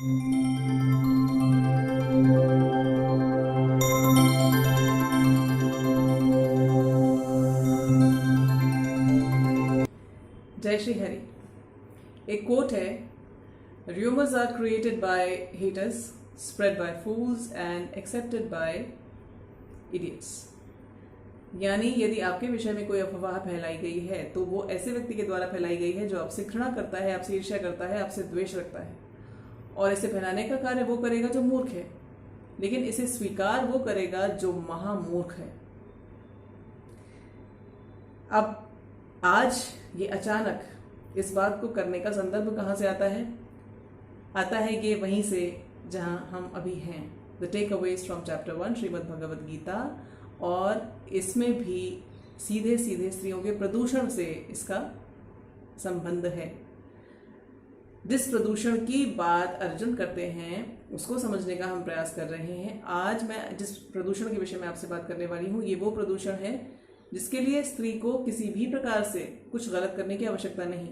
जय श्री हरि। एक कोट है, rumours are created by haters, spread by fools and accepted by idiots. यानी यदि आपके विषय में कोई अफवाह फैलाई गई है तो वो ऐसे व्यक्ति के द्वारा फैलाई गई है जो आपसे घृणा करता है, आपसे ईर्ष्या करता है, आपसे द्वेष रखता है, और इसे फैलाने का कार्य वो करेगा जो मूर्ख है, लेकिन इसे स्वीकार वो करेगा जो महामूर्ख है। अब आज ये अचानक इस बात को करने का संदर्भ कहाँ से आता है? आता है ये वहीं से जहाँ हम अभी हैं, the takeaways from chapter 1 Shrimad Bhagavad Gita. और इसमें भी सीधे सीधे स्त्रियों के प्रदूषण से इसका संबंध है। जिस प्रदूषण की बात अर्जुन करते हैं उसको समझने का हम प्रयास कर रहे हैं। आज मैं जिस प्रदूषण के विषय में आपसे बात करने वाली हूँ, ये वो प्रदूषण है जिसके लिए स्त्री को किसी भी प्रकार से कुछ गलत करने की आवश्यकता नहीं,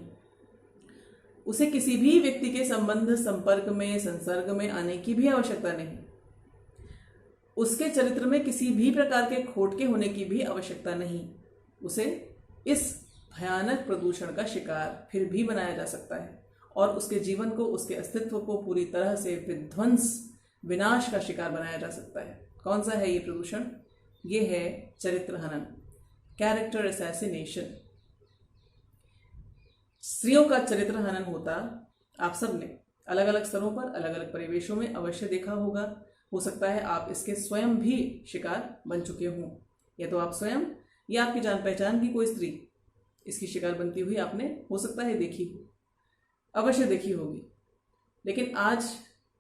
उसे किसी भी व्यक्ति के संबंध, संपर्क में, संसर्ग में आने की भी आवश्यकता नहीं, उसके चरित्र में किसी भी प्रकार के खोट के होने की भी आवश्यकता नहीं। उसे इस भयानक प्रदूषण का शिकार फिर भी बनाया जा सकता है और उसके जीवन को, उसके अस्तित्व को पूरी तरह से विध्वंस, विनाश का शिकार बनाया जा सकता है। कौन सा है ये प्रदूषण? ये है चरित्र हनन, कैरेक्टर असैसिनेशन। स्त्रियों का चरित्र हनन होता आप सब ने अलग अलग स्तरों पर, अलग अलग परिवेशों में अवश्य देखा होगा। हो सकता है आप इसके स्वयं भी शिकार बन चुके हों, या तो आप स्वयं या आपकी जान पहचान की कोई स्त्री इसकी शिकार बनती हुई आपने हो सकता है देखी हो, अवश्य देखी होगी। लेकिन आज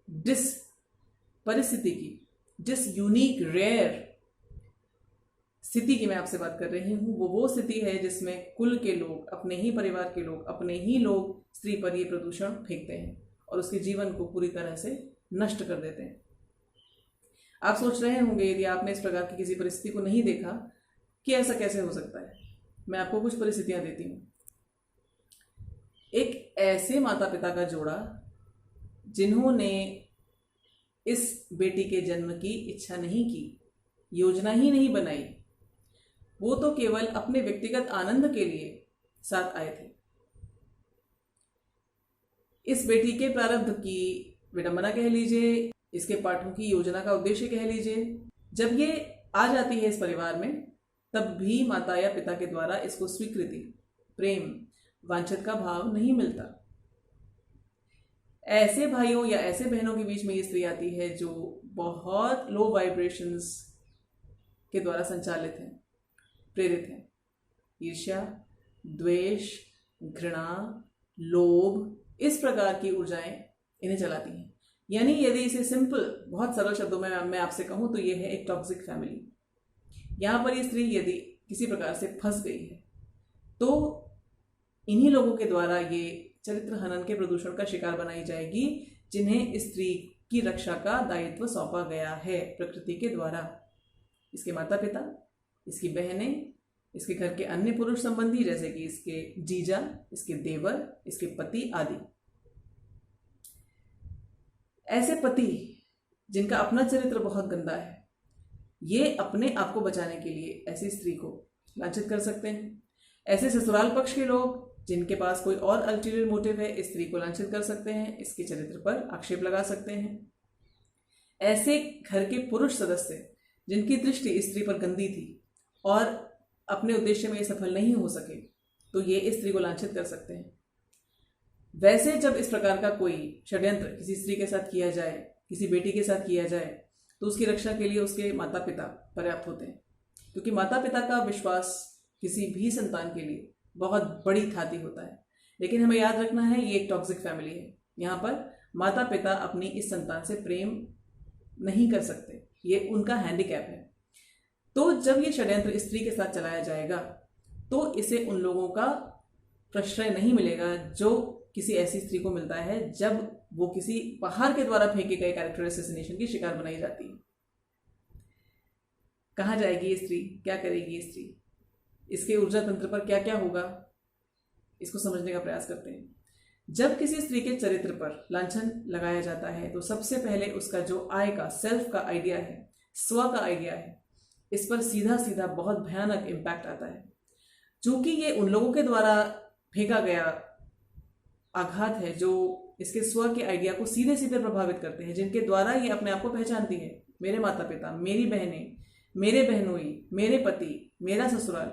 जिस परिस्थिति की, जिस यूनिक रेयर स्थिति की मैं आपसे बात कर रही हूँ, वो स्थिति है जिसमें कुल के लोग, अपने ही परिवार के लोग, अपने ही लोग स्त्री पर ये प्रदूषण फेंकते हैं और उसके जीवन को पूरी तरह से नष्ट कर देते हैं। आप सोच रहे होंगे, यदि आपने इस प्रकार की किसी परिस्थिति को नहीं देखा, कि ऐसा कैसे हो सकता है। मैं आपको कुछ परिस्थितियां देती हूँ। एक ऐसे माता पिता का जोड़ा जिन्होंने इस बेटी के जन्म की इच्छा नहीं की, योजना ही नहीं बनाई, वो तो केवल अपने व्यक्तिगत आनंद के लिए साथ आए थे। इस बेटी के प्रारब्ध की विडंबना कह लीजिए, इसके पाठों की योजना का उद्देश्य कह लीजिए, जब ये आ जाती है इस परिवार में, तब भी माता या पिता के द्वारा इसको स्वीकृति, प्रेम, वांछित का भाव नहीं मिलता। ऐसे भाइयों या ऐसे बहनों के बीच में ये स्त्री आती है जो बहुत लो वाइब्रेशंस के द्वारा संचालित है, प्रेरित है। ईर्ष्या, द्वेष, घृणा, लोभ, इस प्रकार की ऊर्जाएं इन्हें चलाती हैं। यानी यदि इसे सिंपल, बहुत सरल शब्दों में मैं आपसे कहूं तो यह है एक टॉक्सिक फैमिली। यहां पर ये स्त्री यदि किसी प्रकार से फंस गई है तो इन्हीं लोगों के द्वारा ये चरित्र हनन के प्रदूषण का शिकार बनाई जाएगी, जिन्हें स्त्री की रक्षा का दायित्व सौंपा गया है प्रकृति के द्वारा। इसके माता पिता, इसकी बहनें, इसके घर के अन्य पुरुष संबंधी जैसे कि इसके जीजा, इसके देवर, इसके पति आदि। ऐसे पति जिनका अपना चरित्र बहुत गंदा है, ये अपने आप को बचाने के लिए ऐसी स्त्री को लांछित कर सकते हैं। ऐसे ससुराल पक्ष के लोग जिनके पास कोई और अल्टीरियर मोटिव है, इस स्त्री को लांछित कर सकते हैं, इसके चरित्र पर आक्षेप लगा सकते हैं। ऐसे घर के पुरुष सदस्य जिनकी दृष्टि स्त्री पर गंदी थी और अपने उद्देश्य में ये सफल नहीं हो सके, तो ये इस स्त्री को लांछित कर सकते हैं। वैसे जब इस प्रकार का कोई षड्यंत्र किसी स्त्री के साथ किया जाए, किसी बेटी के साथ किया जाए, तो उसकी रक्षा के लिए उसके माता पिता पर्याप्त होते हैं, क्योंकि माता पिता का विश्वास किसी भी संतान के लिए बहुत बड़ी थाती होता है। लेकिन हमें याद रखना है, ये एक टॉक्सिक फैमिली है। यहाँ पर माता पिता अपनी इस संतान से प्रेम नहीं कर सकते, ये उनका हैंडीकैप है। तो जब ये षड्यंत्र स्त्री के साथ चलाया जाएगा तो इसे उन लोगों का प्रश्रय नहीं मिलेगा जो किसी ऐसी स्त्री को मिलता है जब वो किसी बाहर के द्वारा फेंके गए कैरेक्टर असैसिनेशन की शिकार बनाई जाती है। कहाँ जाएगी ये स्त्री, क्या करेगी ये स्त्री, इसके ऊर्जा तंत्र पर क्या क्या होगा, इसको समझने का प्रयास करते हैं। जब किसी स्त्री के चरित्र पर लांछन लगाया जाता है तो सबसे पहले उसका जो आय का, सेल्फ का आइडिया है, स्व का आइडिया है, इस पर सीधा सीधा बहुत भयानक इम्पैक्ट आता है। चूंकि ये उन लोगों के द्वारा फेंका गया आघात है जो इसके स्व के आइडिया को सीधे सीधे प्रभावित करते हैं, जिनके द्वारा ये अपने आप को पहचानती है। मेरे माता पिता, मेरी बहनें, मेरे बहनोई, मेरे पति, मेरा ससुराल,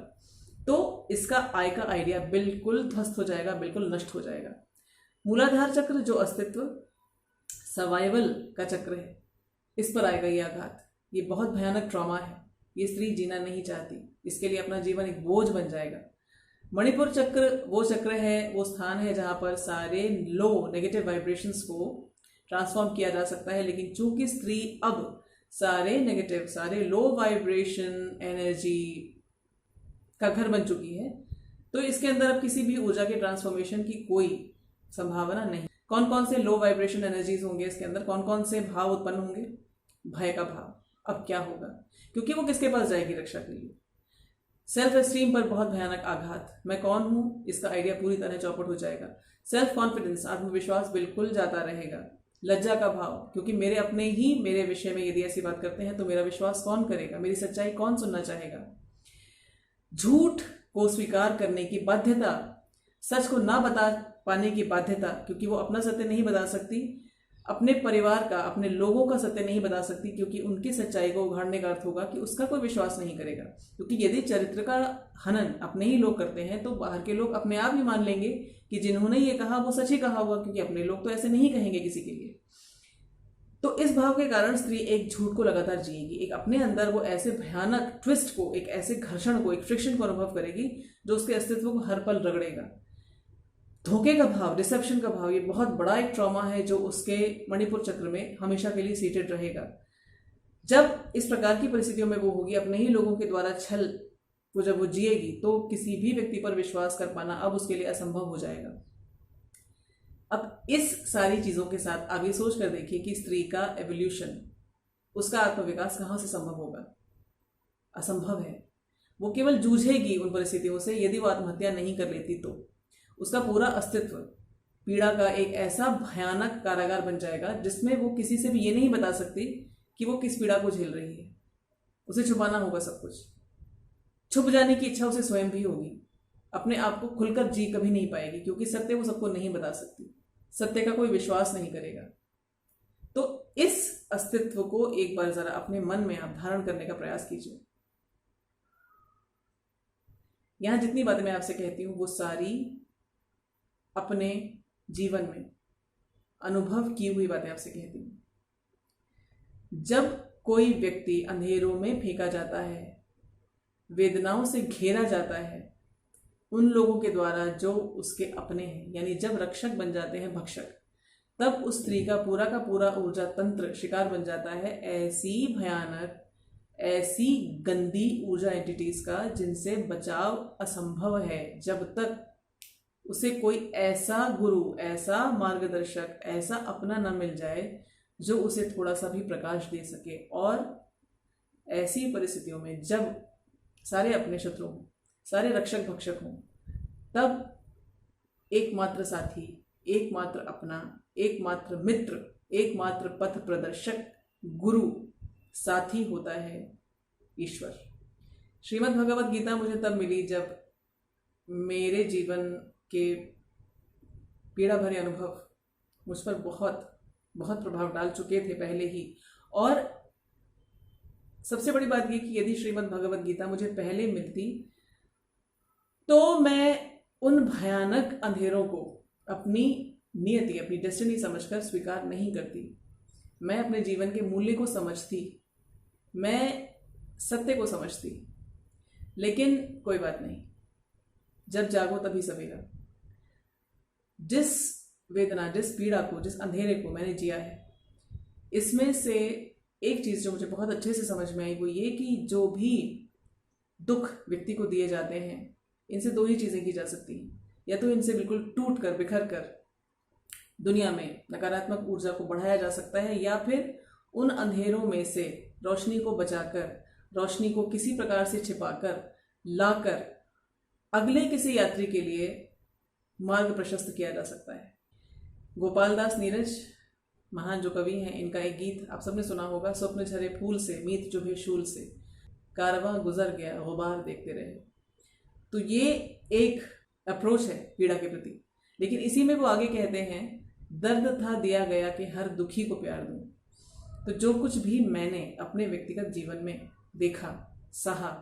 तो इसका आय का आइडिया बिल्कुल ध्वस्त हो जाएगा, बिल्कुल नष्ट हो जाएगा। मूलाधार चक्र जो अस्तित्व, सर्वाइवल का चक्र है, इस पर आएगा ये आघात। ये बहुत भयानक ट्रॉमा है, ये स्त्री जीना नहीं चाहती, इसके लिए अपना जीवन एक बोझ बन जाएगा। मणिपुर चक्र वो चक्र है, वो स्थान है जहाँ पर सारे लो नेगेटिव वाइब्रेशंस को ट्रांसफॉर्म किया जा सकता है। लेकिन चूंकि स्त्री अब सारे नेगेटिव, सारे लो वाइब्रेशन एनर्जी का घर बन चुकी है, तो इसके अंदर अब किसी भी ऊर्जा के ट्रांसफॉर्मेशन की कोई संभावना नहीं। कौन कौन से लो वाइब्रेशन एनर्जीज होंगे इसके अंदर, कौन कौन से भाव उत्पन्न होंगे? भय का भाव। अब क्या होगा? क्योंकि वो किसके पास जाएगी रक्षा के लिए? सेल्फ एस्टीम पर बहुत भयानक आघात। मैं कौन हूं, इसका आइडिया पूरी तरह चौपट हो जाएगा। सेल्फ कॉन्फिडेंस, आत्मविश्वास बिल्कुल जाता रहेगा। लज्जा का भाव, क्योंकि मेरे अपने ही मेरे विषय में यदि ऐसी बात करते हैं तो मेरा विश्वास कौन करेगा, मेरी सच्चाई कौन सुनना चाहेगा। झूठ को स्वीकार करने की बाध्यता, सच को ना बता पाने की बाध्यता, क्योंकि वो अपना सत्य नहीं बता सकती, अपने परिवार का, अपने लोगों का सत्य नहीं बता सकती, क्योंकि उनकी सच्चाई को उघाड़ने का अर्थ होगा कि उसका कोई विश्वास नहीं करेगा। क्योंकि यदि चरित्र का हनन अपने ही लोग करते हैं तो बाहर के लोग अपने आप ही मान लेंगे कि जिन्होंने ये कहा वो सच ही कहा हुआ, क्योंकि अपने लोग तो ऐसे नहीं कहेंगे किसी के लिए। तो इस भाव के कारण स्त्री एक झूठ को लगातार जिएगी, एक अपने अंदर वो ऐसे भयानक ट्विस्ट को, एक ऐसे घर्षण को, एक फ्रिक्शन को अनुभव करेगी जो उसके अस्तित्व को हर पल रगड़ेगा। धोखे का भाव, डिसेप्शन का भाव, ये बहुत बड़ा एक ट्रॉमा है जो उसके मणिपुर चक्र में हमेशा के लिए सीटेड रहेगा। जब इस प्रकार की परिस्थितियों में वो होगी, अपने ही लोगों के द्वारा छल को जब वो जिएगी, तो किसी भी व्यक्ति पर विश्वास कर पाना अब उसके लिए असंभव हो जाएगा। अब इस सारी चीजों के साथ आगे सोच कर देखिए कि स्त्री का एवोल्यूशन, उसका आत्मविकास कहाँ से संभव होगा? असंभव है। वो केवल जूझेगी उन परिस्थितियों से। यदि वो आत्महत्या नहीं कर लेती तो उसका पूरा अस्तित्व पीड़ा का एक ऐसा भयानक कारागार बन जाएगा जिसमें वो किसी से भी ये नहीं बता सकती कि वो किस पीड़ा को झेल रही है। उसे छुपाना होगा सब कुछ। छुप जाने की इच्छा उसे स्वयं भी होगी। अपने आप को खुलकर जी कभी नहीं पाएगी, क्योंकि सत्य वो सबको नहीं बता सकती, सत्य का कोई विश्वास नहीं करेगा। तो इस अस्तित्व को एक बार जरा अपने मन में आप धारण करने का प्रयास कीजिए। यहां जितनी बातें मैं आपसे कहती हूं वो सारी अपने जीवन में अनुभव की हुई बातें आपसे कहती हूं। जब कोई व्यक्ति अंधेरों में फेंका जाता है, वेदनाओं से घेरा जाता है उन लोगों के द्वारा जो उसके अपने हैं, यानी जब रक्षक बन जाते हैं भक्षक, तब उस स्त्री का पूरा ऊर्जा तंत्र शिकार बन जाता है ऐसी भयानक, ऐसी गंदी ऊर्जा एंटिटीज का जिनसे बचाव असंभव है। जब तक उसे कोई ऐसा गुरु, ऐसा मार्गदर्शक, ऐसा अपना न मिल जाए जो उसे थोड़ा सा भी प्रकाश दे सके। और ऐसी परिस्थितियों में जब सारे अपने शत्रु हों, सारे रक्षक भक्षक हों, तब एकमात्र साथी, एकमात्र अपना, एकमात्र मित्र, एकमात्र पथ प्रदर्शक, गुरु, साथी होता है ईश्वर। श्रीमद् भगवत गीता मुझे तब मिली जब मेरे जीवन के पीड़ा भरे अनुभव मुझ पर बहुत बहुत प्रभाव डाल चुके थे पहले ही। और सबसे बड़ी बात ये कि यदि श्रीमद् भगवत गीता मुझे पहले मिलती तो मैं उन भयानक अंधेरों को अपनी नियति, अपनी डेस्टिनी समझकर स्वीकार नहीं करती। मैं अपने जीवन के मूल्य को समझती, मैं सत्य को समझती। लेकिन कोई बात नहीं, जब जागो तभी सवेरा। जिस वेदना, जिस पीड़ा को, जिस अंधेरे को मैंने जिया है, इसमें से एक चीज जो मुझे बहुत अच्छे से समझ में आई वो ये कि जो भी दुख व्यक्ति को दिए जाते हैं, इनसे दो ही चीजें की जा सकती हैं। या तो इनसे बिल्कुल टूट कर, बिखर कर दुनिया में नकारात्मक ऊर्जा को बढ़ाया जा सकता है, या फिर उन अंधेरों में से रोशनी को बचाकर, रोशनी को किसी प्रकार से छिपाकर लाकर अगले किसी यात्री के लिए मार्ग प्रशस्त किया जा सकता है। गोपाल दास नीरज महान जो कवि हैं, इनका एक गीत आप सबने सुना होगा, स्वप्न झरे फूल से मीत जो है शूल से, कारवां गुजर गया गुबार देखते रहे। तो ये एक अप्रोच है पीड़ा के प्रति। लेकिन इसी में वो आगे कहते हैं, दर्द था दिया गया कि हर दुखी को प्यार दूं। तो जो कुछ भी मैंने अपने व्यक्तिगत जीवन में देखा, सहा,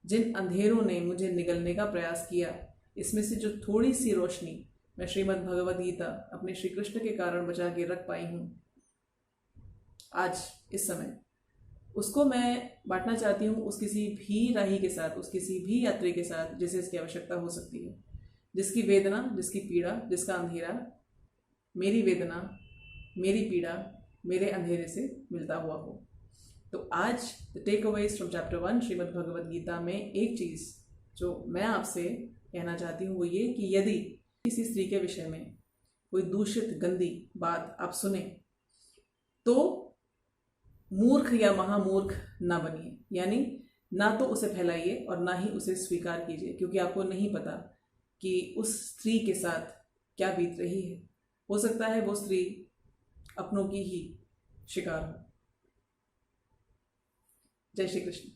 जिन अंधेरों ने मुझे निगलने का प्रयास किया, इसमें से जो थोड़ी सी रोशनी मैं श्रीमद् भगवद गीता अपने श्री कृष्ण के कारण बचा के रख पाई हूँ आज इस समय, उसको मैं बांटना चाहती हूँ उस किसी भी राही के साथ, उस किसी भी यात्री के साथ जिसे इसकी आवश्यकता हो सकती है, जिसकी वेदना, जिसकी पीड़ा, जिसका अंधेरा मेरी वेदना, मेरी पीड़ा, मेरे अंधेरे से मिलता हुआ हो। तो आज the takeaways from chapter 1 Shrimad Bhagavad Gita में एक चीज़ जो मैं आपसे कहना चाहती हूँ वो ये कि यदि किसी स्त्री के विषय में कोई दूषित गंदी बात आप सुने तो मूर्ख या महामूर्ख ना बनिए, यानी ना तो उसे फैलाइए और ना ही उसे स्वीकार कीजिए, क्योंकि आपको नहीं पता कि उस स्त्री के साथ क्या बीत रही है। हो सकता है वो स्त्री अपनों की ही शिकार हो। जय श्री कृष्ण।